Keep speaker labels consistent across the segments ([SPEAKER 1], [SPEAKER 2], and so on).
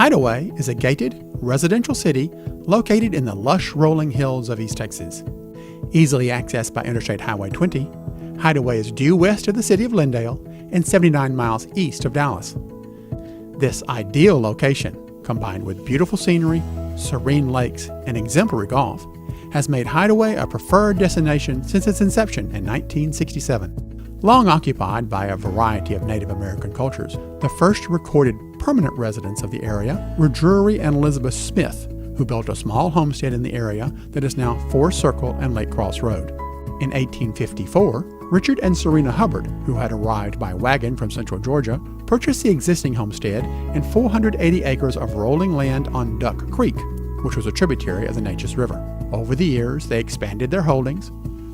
[SPEAKER 1] Hideaway is a gated, residential city located in the lush rolling hills of East Texas. Easily accessed by Interstate Highway 20, Hideaway is due west of the city of Lindale and 79 miles east of Dallas. This ideal location, combined with beautiful scenery, serene lakes, and exemplary golf, has made Hideaway a preferred destination since its inception in 1967. Long occupied by a variety of Native American cultures, the first recorded permanent residents of the area were Drury and Elizabeth Smith, who built a small homestead in the area that is now Forest Circle and Lake Cross Road. In 1854, Richard and Serena Hubbard, who had arrived by wagon from central Georgia, purchased the existing homestead and 480 acres of rolling land on Duck Creek, which was a tributary of the Neches River. Over the years, they expanded their holdings,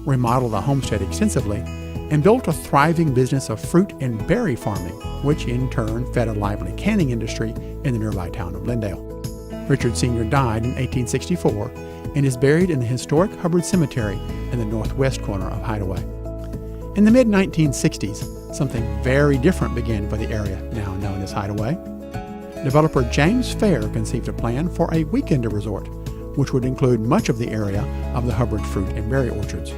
[SPEAKER 1] remodeled the homestead extensively, and built a thriving business of fruit and berry farming, which in turn fed a lively canning industry in the nearby town of Lindale. Richard Sr. died in 1864 and is buried in the historic Hubbard Cemetery in the northwest corner of Hideaway. In the mid-1960s, something very different began for the area now known as Hideaway. Developer James Fair conceived a plan for a weekender resort, which would include much of the area of the Hubbard fruit and berry orchards.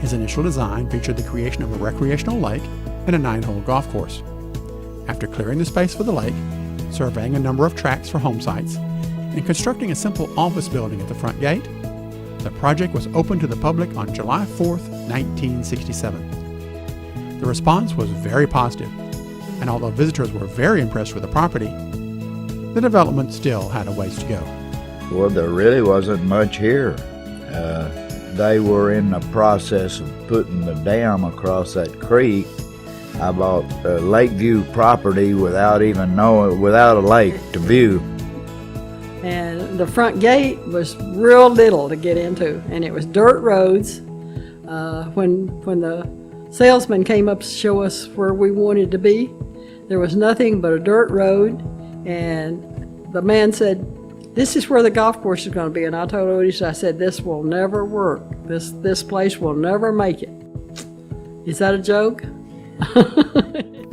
[SPEAKER 1] His initial design featured the creation of a recreational lake and a 9-hole golf course. After clearing the space for the lake, surveying a number of tracts for home sites, and constructing a simple office building at the front gate, the project was opened to the public on July 4, 1967. The response was very positive, and although visitors were very impressed with the property, the development still had a ways to go.
[SPEAKER 2] Well, there really wasn't much here. They were in the process of putting the dam across that creek. I bought Lakeview property without a lake to view.
[SPEAKER 3] And the front gate was real little to get into, and it was dirt roads. When the salesman came up to show us where we wanted to be, there was nothing but a dirt road, and the man said, "This is where the golf course is going to be." And I told Otis, I said, "This will never work. This place will never make it." Is that a joke?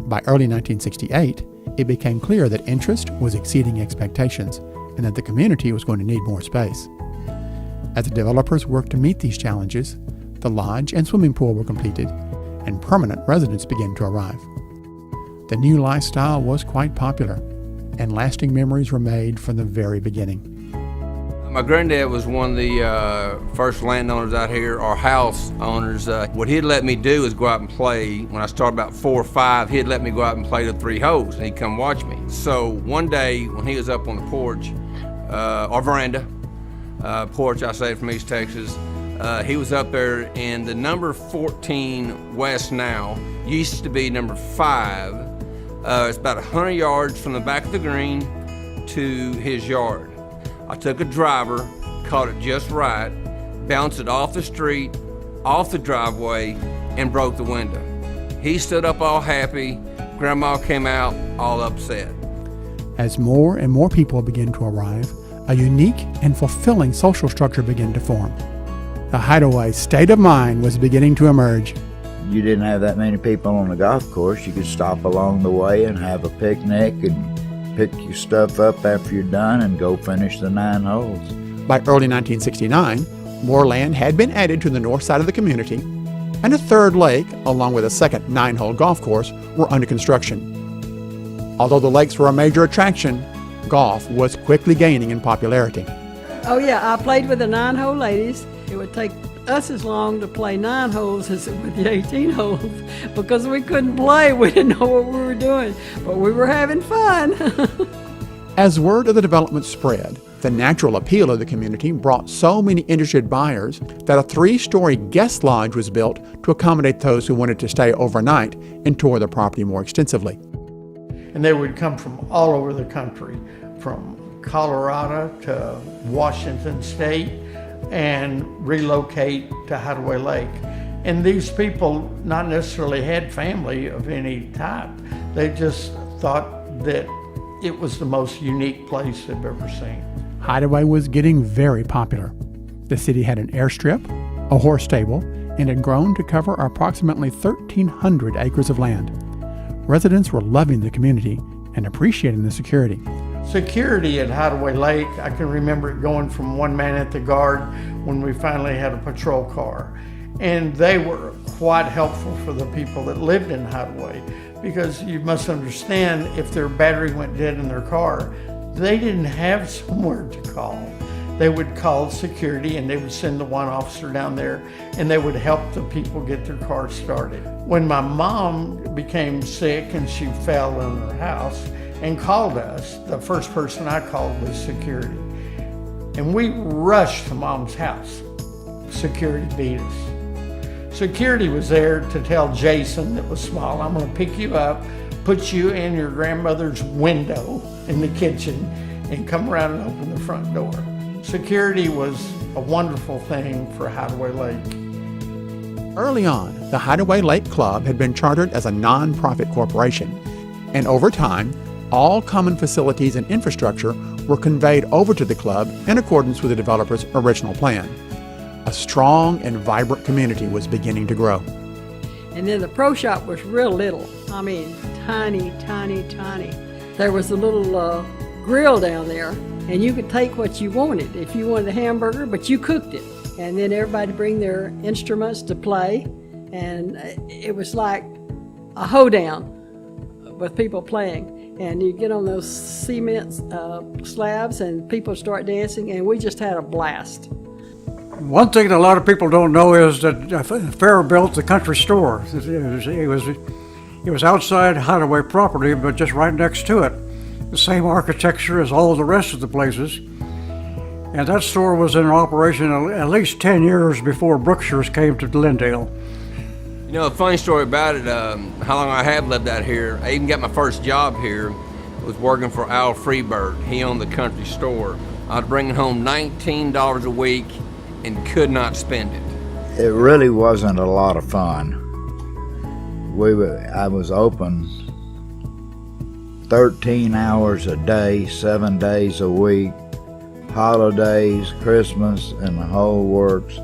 [SPEAKER 1] By early 1968, it became clear that interest was exceeding expectations and that the community was going to need more space. As the developers worked to meet these challenges, the lodge and swimming pool were completed, and permanent residents began to arrive. The new lifestyle was quite popular, and lasting memories were made from the very beginning.
[SPEAKER 4] My granddad was one of the first landowners out here, or house owners. What he'd let me do is go out and play. When I started about 4 or 5, he'd let me go out and play the 3 holes, and he'd come watch me. So one day when he was up on the porch, or veranda, porch I say from East Texas, he was up there, and the number 14 west now used to be number 5. It's about 100 yards from the back of the green to his yard. I took a driver, caught it just right, bounced it off the street, off the driveway, and broke the window. He stood up all happy. Grandma came out all upset.
[SPEAKER 1] As more and more people began to arrive, a unique and fulfilling social structure began to form. The Hideaway state of mind was beginning to emerge.
[SPEAKER 2] You didn't have that many people on the golf course. You could stop along the way and have a picnic and pick your stuff up after you're done and go finish the 9 holes.
[SPEAKER 1] By early 1969, more land had been added to the north side of the community, and a third lake, along with a second 9-hole golf course, were under construction. Although the lakes were a major attraction, golf was quickly gaining in popularity.
[SPEAKER 3] Oh yeah, I played with the 9-hole ladies. It would take us as long to play 9 holes as with the 18 holes because we couldn't play. We didn't know what we were doing, but we were having fun.
[SPEAKER 1] As word of the development spread, the natural appeal of the community brought so many interested buyers that a 3-story guest lodge was built to accommodate those who wanted to stay overnight and tour the property more extensively.
[SPEAKER 5] And they would come from all over the country, from Colorado to Washington State, and relocate to Hideaway Lake. And these people not necessarily had family of any type. They just thought that it was the most unique place they've ever seen.
[SPEAKER 1] Hideaway was getting very popular. The city had an airstrip, a horse stable, and had grown to cover approximately 1,300 acres of land. Residents were loving the community and appreciating the security,
[SPEAKER 5] Security at Hideaway Lake, I can remember it going from one man at the guard when we finally had a patrol car. And they were quite helpful for the people that lived in Hideaway, because you must understand, if their battery went dead in their car, they didn't have somewhere to call. They would call security and they would send the one officer down there and they would help the people get their car started. When my mom became sick and she fell in her house and called us, the first person I called was security. And we rushed to Mom's house. Security beat us. Security was there to tell Jason, that was small, I'm gonna pick you up, put you in your grandmother's window in the kitchen and come around and open the front door. Security was a wonderful thing for Hideaway Lake.
[SPEAKER 1] Early on, the Hideaway Lake Club had been chartered as a non-profit corporation, and over time, all common facilities and infrastructure were conveyed over to the club in accordance with the developer's original plan. A strong and vibrant community was beginning to grow.
[SPEAKER 3] And then the pro shop was real little. I mean, tiny, tiny, tiny. There was a little grill down there, and you could take what you wanted. If you wanted a hamburger, but you cooked it. And then everybody bring their instruments to play, and it was like a hoedown with people playing. And you get on those cement slabs and people start dancing, and we just had a blast.
[SPEAKER 6] One thing that a lot of people don't know is that Fair built the country store. It was outside Hideaway property, but just right next to it. The same architecture as all the rest of the places. And that store was in operation at least 10 years before Brookshire's came to Glendale.
[SPEAKER 4] You know, a funny story about it, how long I have lived out here, I even got my first job here, was working for Al Freeberg. He owned the country store. I was bringing home $19 a week and could not spend it.
[SPEAKER 2] It really wasn't a lot of fun. I was open 13 hours a day, 7 days a week, holidays, Christmas, and the whole works.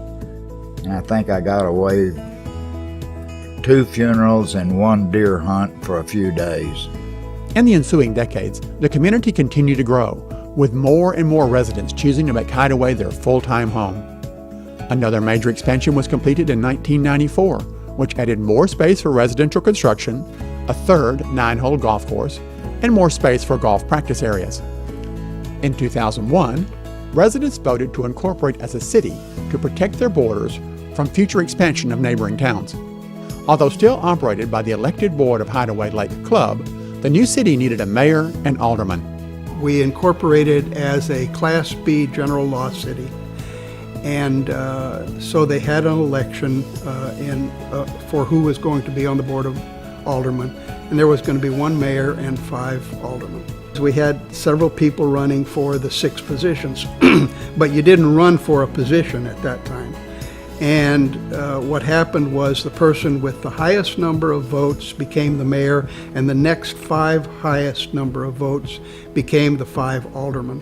[SPEAKER 2] And I think I got away 2 funerals and 1 deer hunt for a few days.
[SPEAKER 1] In the ensuing decades, the community continued to grow, with more and more residents choosing to make Hideaway their full-time home. Another major expansion was completed in 1994, which added more space for residential construction, a third 9-hole golf course, and more space for golf practice areas. In 2001, residents voted to incorporate as a city to protect their borders from future expansion of neighboring towns. Although still operated by the elected board of Hideaway Lake Club, the new city needed a mayor and alderman.
[SPEAKER 7] We incorporated as a Class B general law city, and so they had an election for who was going to be on the board of aldermen, and there was going to be 1 mayor and 5 aldermen. We had several people running for the 6 positions, but you didn't run for a position at that time. And what happened was the person with the highest number of votes became the mayor, and the next 5 highest number of votes became the 5 aldermen.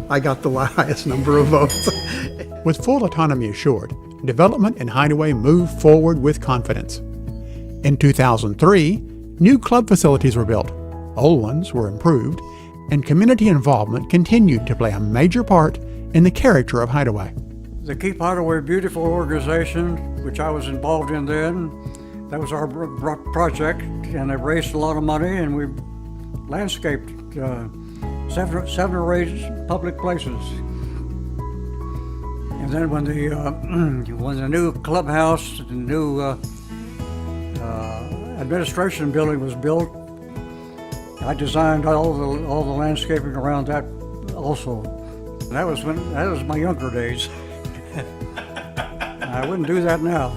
[SPEAKER 7] I got the highest number of votes.
[SPEAKER 1] With full autonomy assured, development in Hideaway moved forward with confidence. In 2003, new club facilities were built, old ones were improved, and community involvement continued to play a major part in the character of Hideaway.
[SPEAKER 6] The Keep Hideaway Beautiful organization, which I was involved in then, that was our project, and it raised a lot of money, and we landscaped 7 or 8 public places. And then when the new clubhouse, the new administration building was built, I designed all the landscaping around that also. And that was my younger days. I wouldn't do that now.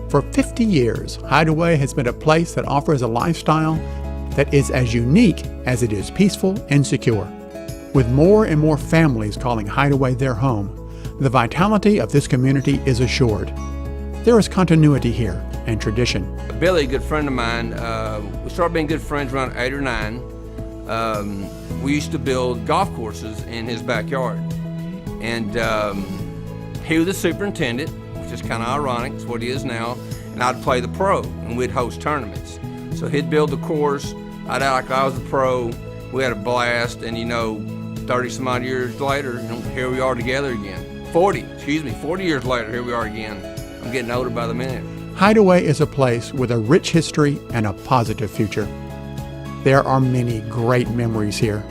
[SPEAKER 1] For 50 years, Hideaway has been a place that offers a lifestyle that is as unique as it is peaceful and secure. With more and more families calling Hideaway their home, the vitality of this community is assured. There is continuity here and tradition.
[SPEAKER 4] Billy, a good friend of mine, we started being good friends around 8 or 9. We used to build golf courses in his backyard. And he was the superintendent, which is kind of ironic, it's what he is now, and I'd play the pro, and we'd host tournaments. So he'd build the course, I was a pro. We had a blast, and 30 some odd years later, here we are together again. 40 years later, here we are again. I'm getting older by the minute.
[SPEAKER 1] Hideaway is a place with a rich history and a positive future. There are many great memories here,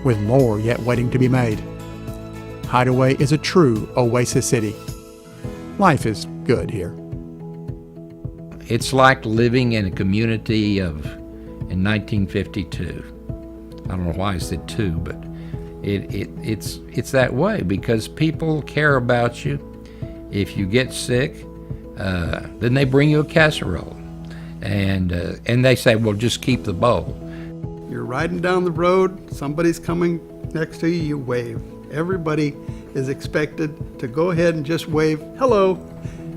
[SPEAKER 1] with more yet waiting to be made. Hideaway is a true oasis city. Life is good here.
[SPEAKER 8] It's like living in a community in 1952. I don't know why I said two, but it's that way because people care about you. If you get sick, then they bring you a casserole, and they say, "Well, just keep the bowl."
[SPEAKER 7] You're riding down the road, somebody's coming next to you, you wave. Everybody is expected to go ahead and just wave, hello.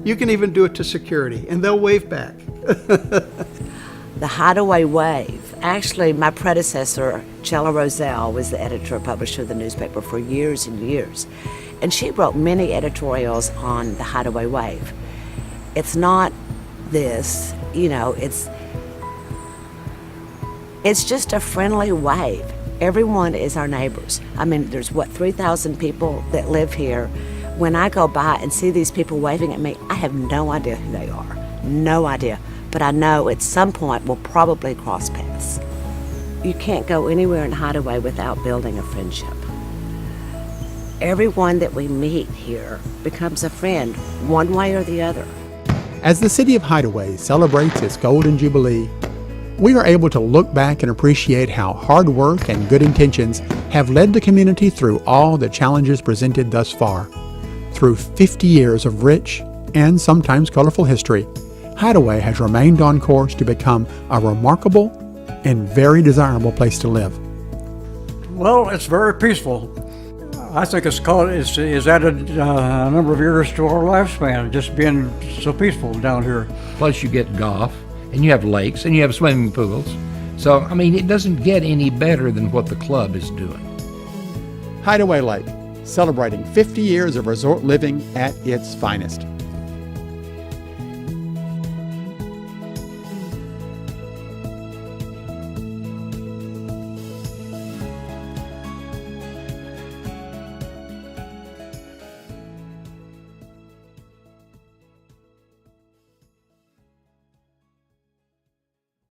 [SPEAKER 7] You can even do it to security, and they'll wave back.
[SPEAKER 9] The Hideaway Wave. Actually, my predecessor, Chella Roselle, was the editor and publisher of the newspaper for years and years. And she wrote many editorials on the Hideaway Wave. It's not this, it's just a friendly wave. Everyone is our neighbors. I mean, there's 3,000 people that live here. When I go by and see these people waving at me, I have no idea who they are. No idea. But I know at some point we'll probably cross paths. You can't go anywhere in Hideaway without building a friendship. Everyone that we meet here becomes a friend, one way or the other.
[SPEAKER 1] As the city of Hideaway celebrates its Golden Jubilee, we are able to look back and appreciate how hard work and good intentions have led the community through all the challenges presented thus far. Through 50 years of rich and sometimes colorful history, Hideaway has remained on course to become a remarkable and very desirable place to live.
[SPEAKER 6] Well, it's very peaceful. I think it's added a number of years to our lifespan, just being so peaceful down here.
[SPEAKER 8] Plus, you get golf, and you have lakes, and you have swimming pools. So, I mean, it doesn't get any better than what the club is doing.
[SPEAKER 1] Hideaway Lake, celebrating 50 years of resort living at its finest.